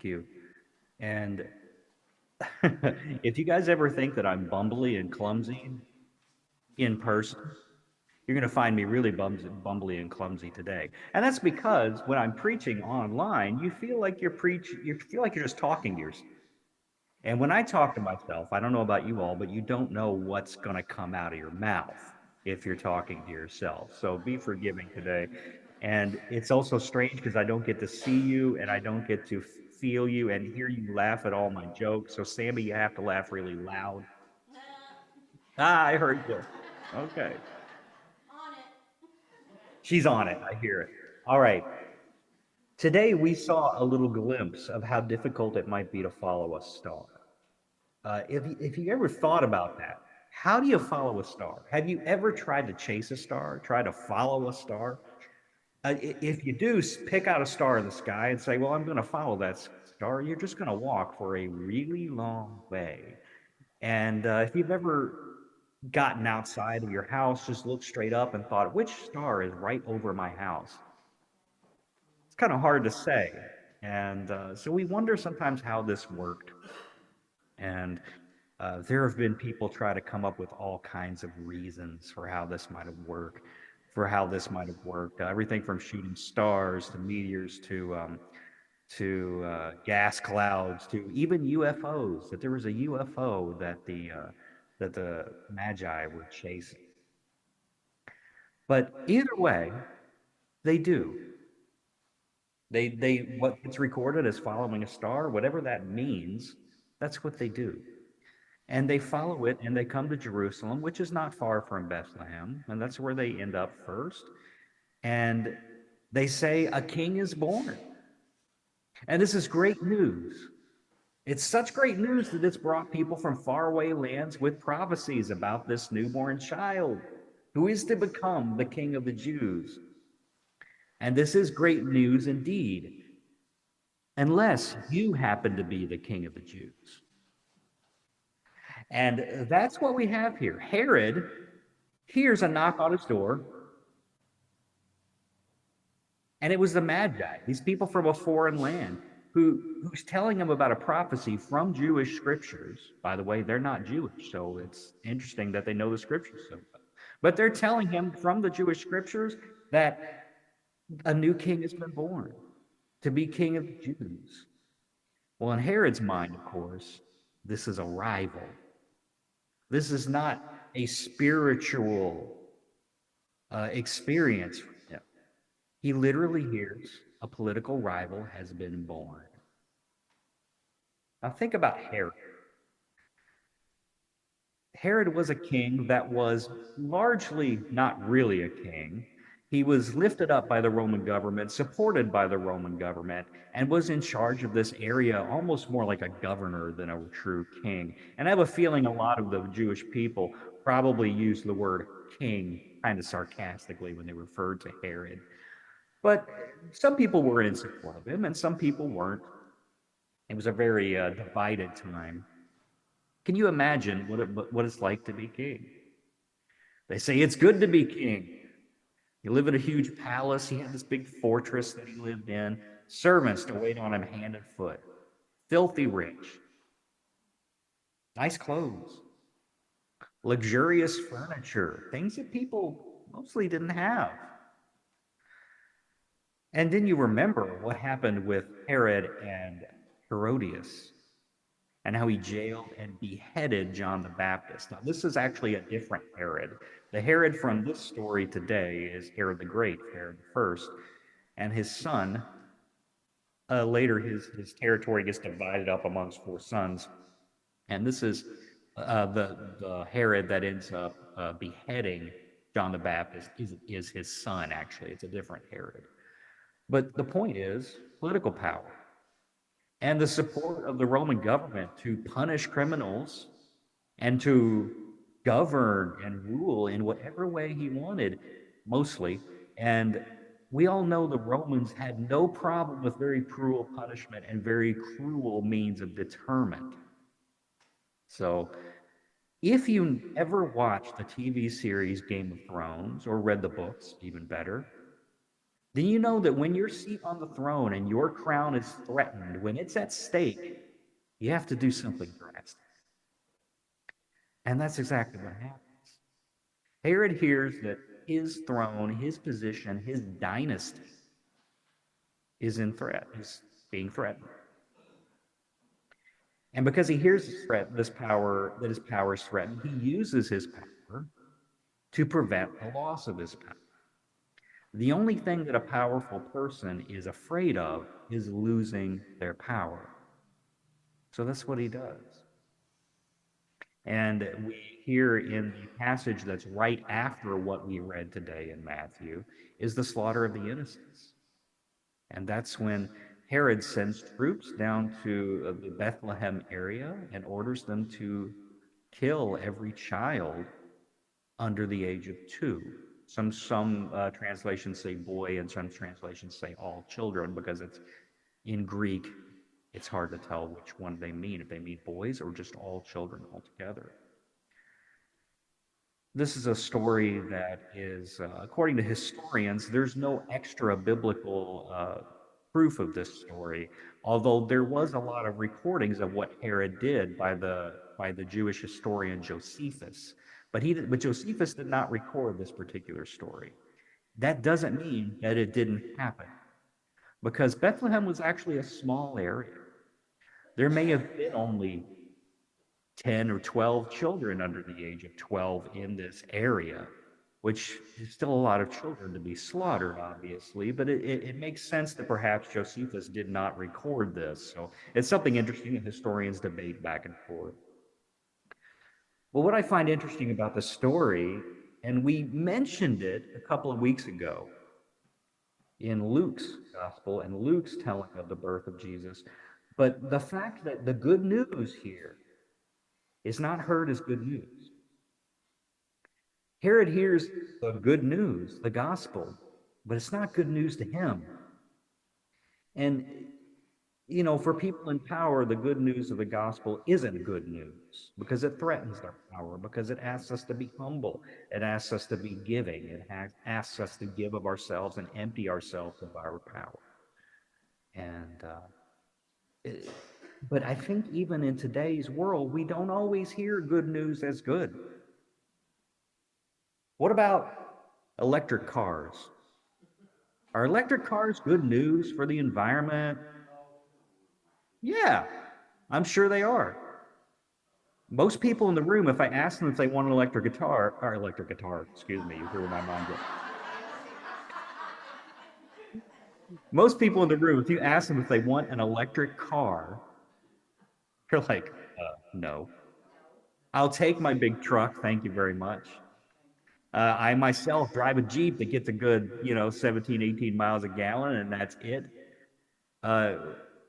Thank you. And if you guys ever think that I'm bumbly and clumsy in person, you're going to find me really bumbly and clumsy today. And that's because when I'm preaching online, you feel like you're just talking to yourself. And when I talk to myself, I don't know about you all, but you don't know what's going to come out of your mouth if you're talking to yourself. So be forgiving today. And it's also strange because I don't get to see you and I don't get to feel you and hear you laugh at all my jokes. So, Sammy, you have to laugh really loud. Ah, I heard you. Okay. On it. She's on it. I hear it. All right. Today we saw a little glimpse of how difficult it might be to follow a star. If you ever thought about that, how do you follow a star? Have you ever tried to chase a star, try to follow a star? If you do, pick out a star in the sky and say, well, I'm going to follow that star, you're just going to walk for a really long way. And if you've ever gotten outside of your house, just looked straight up and thought, which star is right over my house? It's kind of hard to say. And so we wonder sometimes how this worked. And there have been people try to come up with all kinds of reasons for how this might have worked, everything from shooting stars to meteors to gas clouds to even UFOs. That there was a UFO that the Magi were chasing. But either way, they do. They what gets recorded as following a star, whatever that means, that's what they do. And they follow it and they come to Jerusalem, which is not far from Bethlehem, and that's where they end up first. And they say a king is born. And this is great news. It's such great news that it's brought people from faraway lands with prophecies about this newborn child who is to become the king of the Jews. And this is great news indeed, unless you happen to be the king of the Jews. And that's what we have here. Herod hears a knock on his door, and it was the Magi, these people from a foreign land, who's telling him about a prophecy from Jewish scriptures. By the way, they're not Jewish, so it's interesting that they know the scriptures so well. But they're telling him from the Jewish scriptures that a new king has been born to be king of the Jews. Well, in Herod's mind, of course, this is a rival. This is not a spiritual experience for him. He literally hears a political rival has been born. Now, think about Herod. Herod was a king that was largely not really a king. He was lifted up by the Roman government, supported by the Roman government, and was in charge of this area almost more like a governor than a true king. And I have a feeling a lot of the Jewish people probably used the word king kind of sarcastically when they referred to Herod. But some people were in support of him, and some people weren't. It was a very divided time. Can you imagine what it's like to be king? They say it's good to be king. You live in a huge palace. He had this big fortress that he lived in, servants to wait on him hand and foot, filthy rich, nice clothes, luxurious furniture, things that people mostly didn't have. And then you remember what happened with Herod and Herodias and how he jailed and beheaded John the Baptist. Now, this is actually a different Herod. The Herod from this story today is Herod the Great, Herod the First, and his son. Later, his territory gets divided up amongst four sons, and this is the Herod that ends up beheading John the Baptist is his son. Actually, it's a different Herod. But the point is political power and the support of the Roman government to punish criminals and to govern and rule in whatever way he wanted, mostly. And we all know the Romans had no problem with very cruel punishment and very cruel means of deterrent. So, if you ever watched the TV series Game of Thrones or read the books, even better, then you know that when your seat on the throne and your crown is threatened, when it's at stake, you have to do something drastic. And that's exactly what happens. Herod hears that his throne, his position, his dynasty is in threat, is being threatened. And because he hears this threat, this power, that his power is threatened, he uses his power to prevent the loss of his power. The only thing that a powerful person is afraid of is losing their power. So that's what he does. And we hear in the passage that's right after what we read today in Matthew is the slaughter of the innocents. And that's when Herod sends troops down to the Bethlehem area and orders them to kill every child under the age of 2. Some translations say boy, and some translations say all children, because it's in Greek. It's hard to tell which one they mean, if they mean boys or just all children altogether. This is a story that is, according to historians, there's no extra biblical proof of this story, although there was a lot of recordings of what Herod did by the Jewish historian Josephus. But Josephus did not record this particular story. That doesn't mean that it didn't happen, because Bethlehem was actually a small area. There may have been only 10 or 12 children under the age of 12 in this area, which is still a lot of children to be slaughtered, obviously, but it makes sense that perhaps Josephus did not record this. So it's something interesting that historians debate back and forth. Well, what I find interesting about the story, and we mentioned it a couple of weeks ago in Luke's gospel and Luke's telling of the birth of Jesus, but the fact that the good news here is not heard as good news. Herod hears the good news, the gospel, but it's not good news to him. And, for people in power, the good news of the gospel isn't good news because it threatens their power, because it asks us to be humble. It asks us to be giving. It asks us to give of ourselves and empty ourselves of our power. And, but I think even in today's world, we don't always hear good news as good. What about electric cars? Are electric cars good news for the environment? Yeah, I'm sure they are. Most people in the room, if I ask them if they want an electric guitar, excuse me, you hear where my mind goes. Most people in the room, if you ask them if they want an electric car, they're like, no. I'll take my big truck, thank you very much. I myself drive a Jeep that gets a good, 17, 18 miles a gallon, and that's it.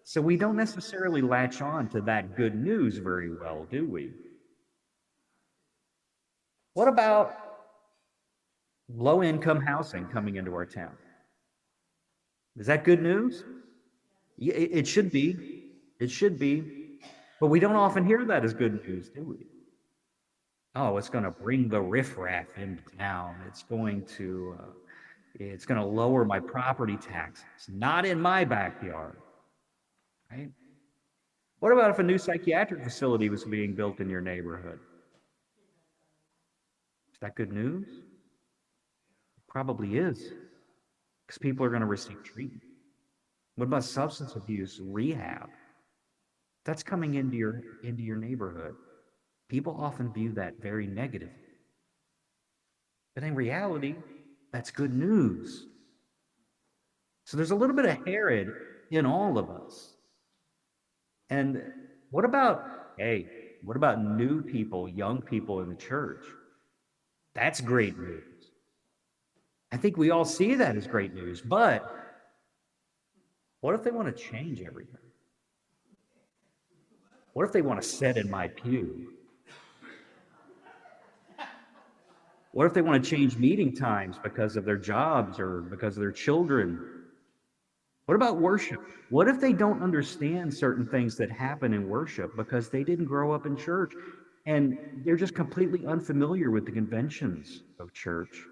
So we don't necessarily latch on to that good news very well, do we? What about low-income housing coming into our town? Is that good news? It should be. It should be. But we don't often hear that as good news, do we? Oh, it's going to bring the riffraff into town. It's going to lower my property taxes. Not in my backyard, right? What about if a new psychiatric facility was being built in your neighborhood? Is that good news? It probably is, because people are going to receive treatment. What about substance abuse rehab? That's coming into your neighborhood. People often view that very negatively. But in reality, that's good news. So there's a little bit of Herod in all of us. And what about new people, young people in the church? That's great news. I think we all see that as great news, but what if they want to change everything? What if they want to sit in my pew? What if they want to change meeting times because of their jobs or because of their children? What about worship? What if they don't understand certain things that happen in worship because they didn't grow up in church and they're just completely unfamiliar with the conventions of church,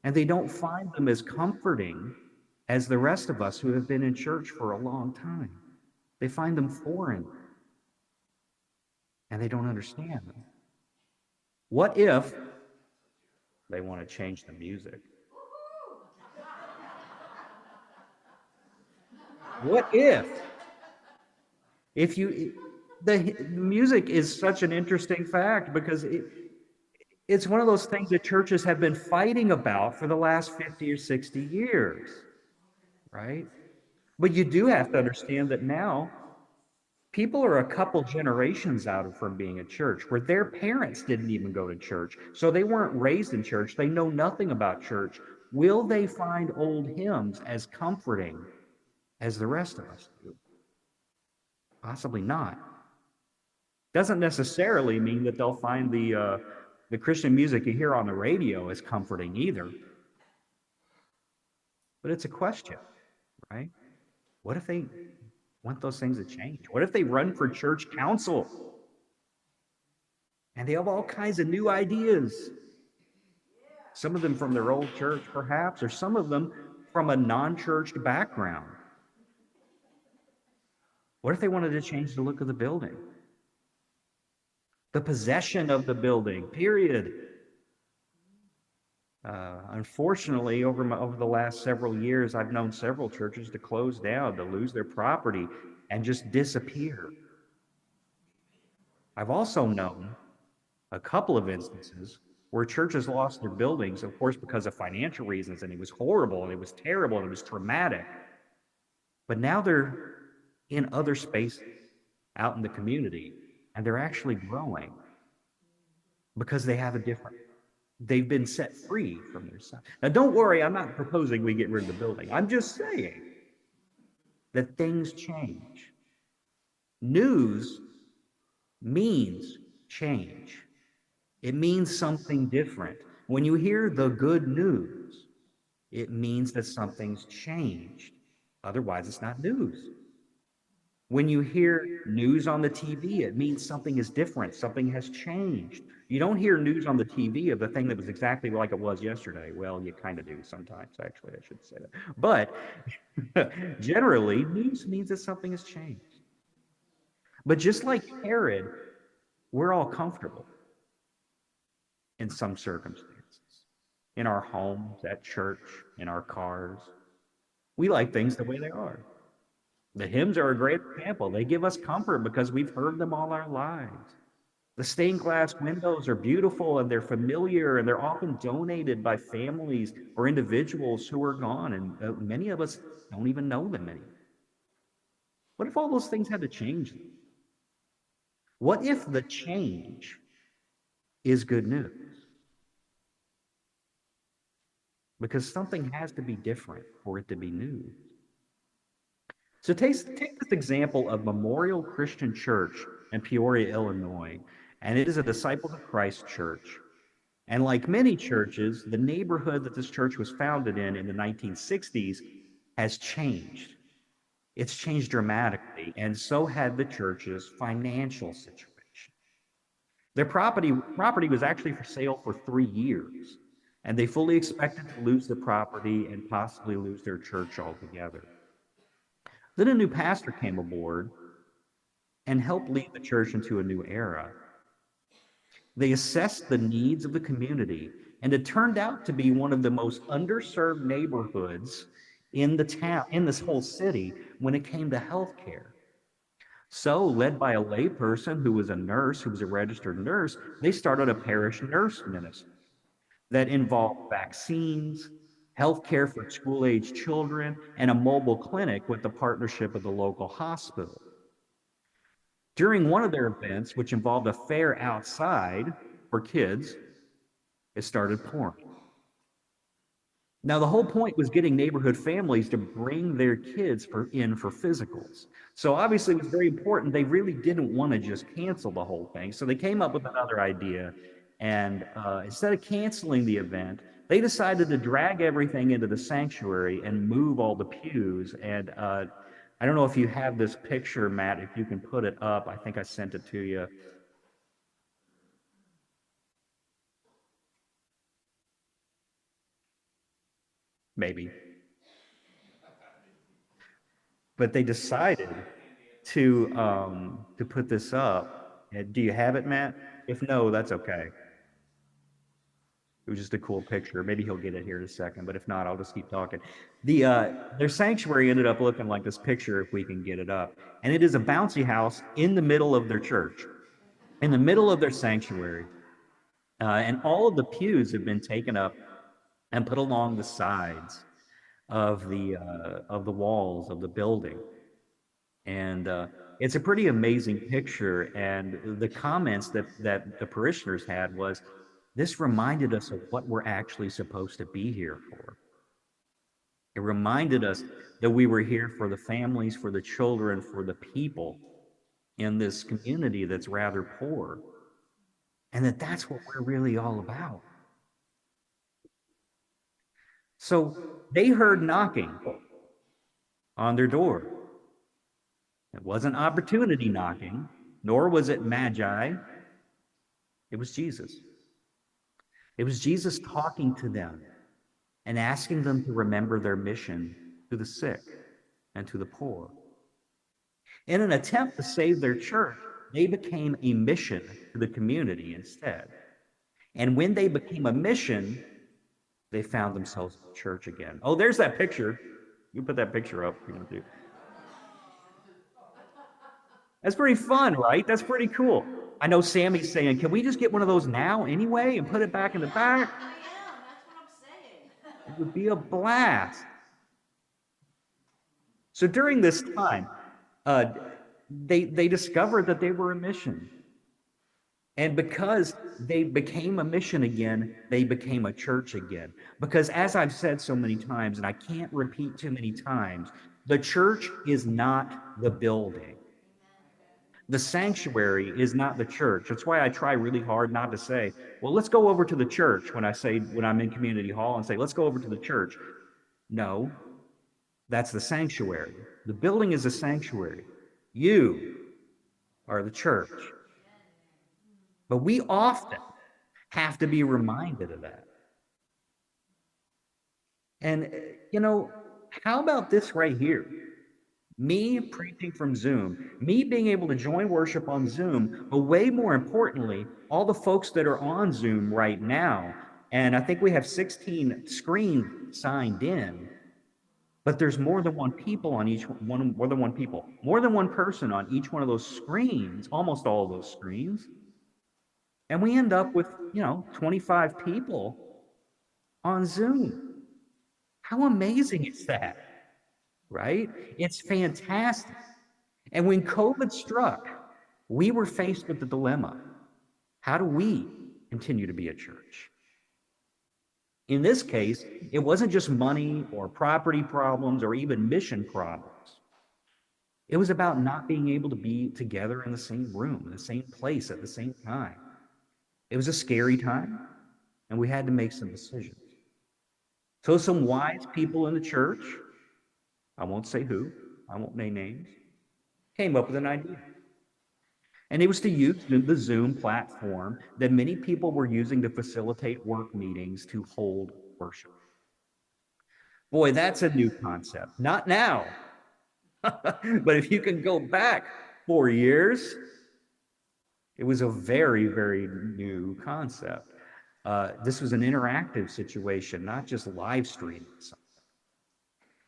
and they don't find them as comforting as the rest of us who have been in church for a long time. They find them foreign and they don't understand them. What if they want to change the music? What if you the music is such an interesting fact because it's one of those things that churches have been fighting about for the last 50 or 60 years, right? But you do have to understand that now people are a couple generations out from being a church where their parents didn't even go to church. So they weren't raised in church. They know nothing about church. Will they find old hymns as comforting as the rest of us do? Possibly not. Doesn't necessarily mean that they'll find the Christian music you hear on the radio as comforting either. But it's a question, right? What if they want those things to change? What if they run for church council and they have all kinds of new ideas? Some of them from their old church, perhaps, or some of them from a non-churched background. What if they wanted to change the look of the building? The possession of the building, period. Unfortunately, over the last several years, I've known several churches to close down, to lose their property, and just disappear. I've also known a couple of instances where churches lost their buildings, of course, because of financial reasons, and it was horrible, and it was terrible, and it was traumatic. But now they're in other spaces out in the community, and they're actually growing because they've been set free from their sin. Now, don't worry, I'm not proposing we get rid of the building. I'm just saying that things change. News means change. It means something different. When you hear the good news, it means that something's changed. Otherwise, it's not news. When you hear news on the TV, it means something is different, something has changed. You don't hear news on the TV of the thing that was exactly like it was yesterday. Well, you kind of do sometimes, actually, I should say that. But generally, news means that something has changed. But just like Herod, we're all comfortable in some circumstances, in our homes, at church, in our cars. We like things the way they are. The hymns are a great example. They give us comfort because we've heard them all our lives. The stained glass windows are beautiful and they're familiar and they're often donated by families or individuals who are gone, and many of us don't even know them anymore. What if all those things had to change? What if the change is good news? Because something has to be different for it to be new. So take this example of Memorial Christian Church in Peoria, Illinois, and it is a Disciples of Christ church. And like many churches, the neighborhood that this church was founded in the 1960s has changed. It's changed dramatically, and so had the church's financial situation. Their property was actually for sale for 3 years, and they fully expected to lose the property and possibly lose their church altogether. Then a new pastor came aboard and helped lead the church into a new era. They assessed the needs of the community, and it turned out to be one of the most underserved neighborhoods in the town, in this whole city, when it came to health care. So, led by a layperson who was a nurse, who was a registered nurse, they started a parish nurse ministry that involved vaccines, health care for school-age children, and a mobile clinic with the partnership of the local hospital. During one of their events, which involved a fair outside for kids, it started pouring. Now, the whole point was getting neighborhood families to bring their kids in for physicals. So obviously, it was very important. They really didn't want to just cancel the whole thing. So they came up with another idea. And instead of canceling the event, they decided to drag everything into the sanctuary and move all the pews. And I don't know if you have this picture, Matt, if you can put it up. I think I sent it to you. Maybe. But they decided to put this up. Do you have it, Matt? If no, that's okay. It was just a cool picture. Maybe he'll get it here in a second, but if not, I'll just keep talking. Their sanctuary ended up looking like this picture if we can get it up. And it is a bouncy house in the middle of their church, in the middle of their sanctuary. And all of the pews have been taken up and put along the sides of the walls of the building. And it's a pretty amazing picture. And the comments that the parishioners had was, this reminded us of what we're actually supposed to be here for. It reminded us that we were here for the families, for the children, for the people in this community that's rather poor, and that's what we're really all about. So they heard knocking on their door. It wasn't opportunity knocking, nor was it magi. It was Jesus. It was Jesus talking to them and asking them to remember their mission to the sick and to the poor. In an attempt to save their church, they became a mission to the community instead. And when they became a mission, they found themselves in church again. Oh, there's that picture. You put that picture up if you want to. That's pretty fun, right? That's pretty cool. I know Sammy's saying, can we just get one of those now anyway and put it back in the back? I am. That's what I'm saying. It would be a blast. So during this time, they discovered that they were a mission. And because they became a mission again, they became a church again. Because as I've said so many times, and I can't repeat too many times, the church is not the building. The sanctuary is not the church. That's why I try really hard not to say, well, let's go over to the church when I'm in community hall and say, let's go over to the church. No, that's the sanctuary. The building is a sanctuary. You are the church. But we often have to be reminded of that. And, how about this right here? Me preaching from Zoom, me being able to join worship on Zoom, but way more importantly, all the folks that are on Zoom right now, and I think we have 16 screens signed in, but there's more than one people on each one, more than one people, more than one person on each one of those screens, almost all of those screens. And we end up with, 25 people on Zoom. How amazing is that? Right? It's fantastic. And when COVID struck, we were faced with the dilemma. How do we continue to be a church? In this case, it wasn't just money or property problems or even mission problems. It was about not being able to be together in the same room, in the same place at the same time. It was a scary time, and we had to make some decisions. So some wise people in the church, I won't say who, I won't name names, came up with an idea. And it was to use the Zoom platform that many people were using to facilitate work meetings to hold worship. Boy, that's a new concept. Not now. But if you can go back 4 years, it was a very, very new concept. This was an interactive situation, not just live streaming something.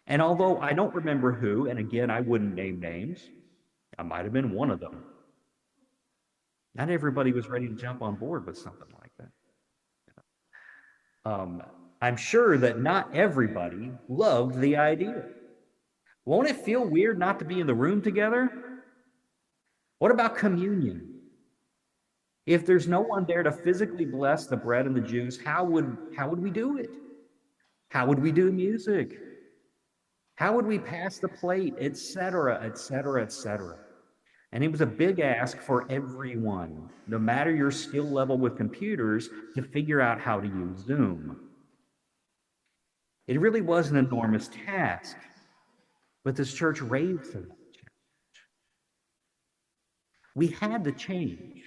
And although I don't remember who, and again, I wouldn't name names, I might have been one of them. Not everybody was ready to jump on board with something like that. I'm sure that not everybody loved the idea. Won't it feel weird not to be in the room together? What about communion? If there's no one there to physically bless the bread and the juice, how would we do it? How would we do music? How would we pass the plate, etc., etc., etc.? And it was a big ask for everyone, no matter your skill level with computers, to figure out how to use Zoom. It really was an enormous task, but this church raved for that challenge. We had to change.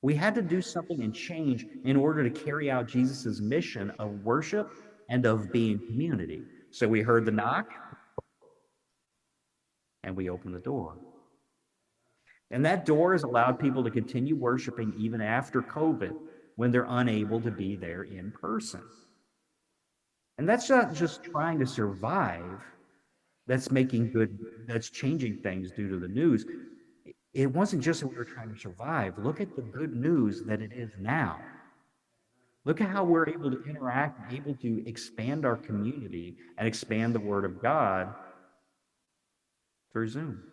We had to do something and change in order to carry out Jesus's mission of worship and of being community. So we heard the knock. and we open the door. And that door has allowed people to continue worshiping even after COVID when they're unable to be there in person. And that's not just trying to survive, that's changing things due to the news. It wasn't just that we were trying to survive. Look at the good news that it is now. Look at how we're able to interact and able to expand our community and expand the Word of God through Zoom.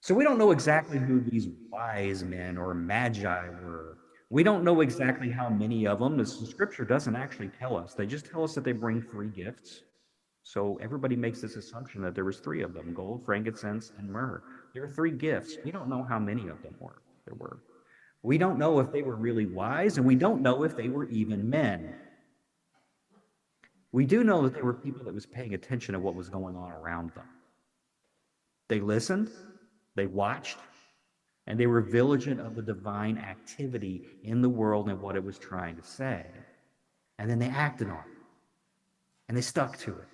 So we don't know exactly who these wise men or magi were. We don't know exactly how many of them. The scripture doesn't actually tell us. They just tell us that they bring three gifts. So everybody makes this assumption that there was three of them: gold, frankincense, and myrrh. There are three gifts. We don't know how many of them there were. We don't know if they were really wise, and we don't know if they were even men. We do know that they were people that was paying attention to what was going on around them. They listened, they watched, and they were vigilant of the divine activity in the world and what it was trying to say. And then they acted on it, and they stuck to it.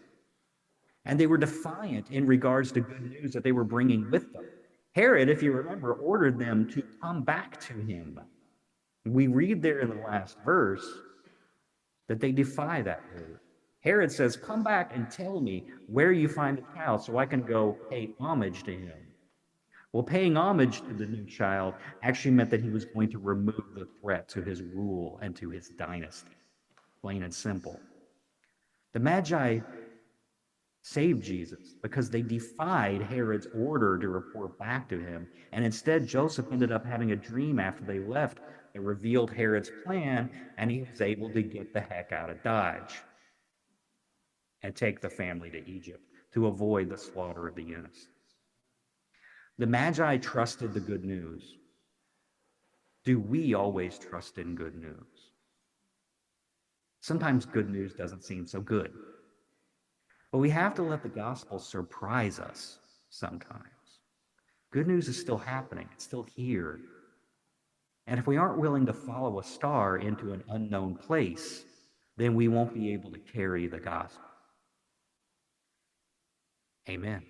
And they were defiant in regards to good news that they were bringing with them. Herod, if you remember, ordered them to come back to him. We read there in the last verse that they defy that word. Herod says, "Come back and tell me where you find the child so I can go pay homage to him." Well, paying homage to the new child actually meant that he was going to remove the threat to his rule and to his dynasty, plain and simple. The Magi saved Jesus because they defied Herod's order to report back to him. And instead, Joseph ended up having a dream after they left that revealed Herod's plan, and he was able to get the heck out of Dodge and take the family to Egypt to avoid the slaughter of the innocents. The Magi trusted the good news. Do we always trust in good news? Sometimes good news doesn't seem so good. But we have to let the gospel surprise us sometimes. Good news is still happening. It's still here. And if we aren't willing to follow a star into an unknown place, then we won't be able to carry the gospel. Amen.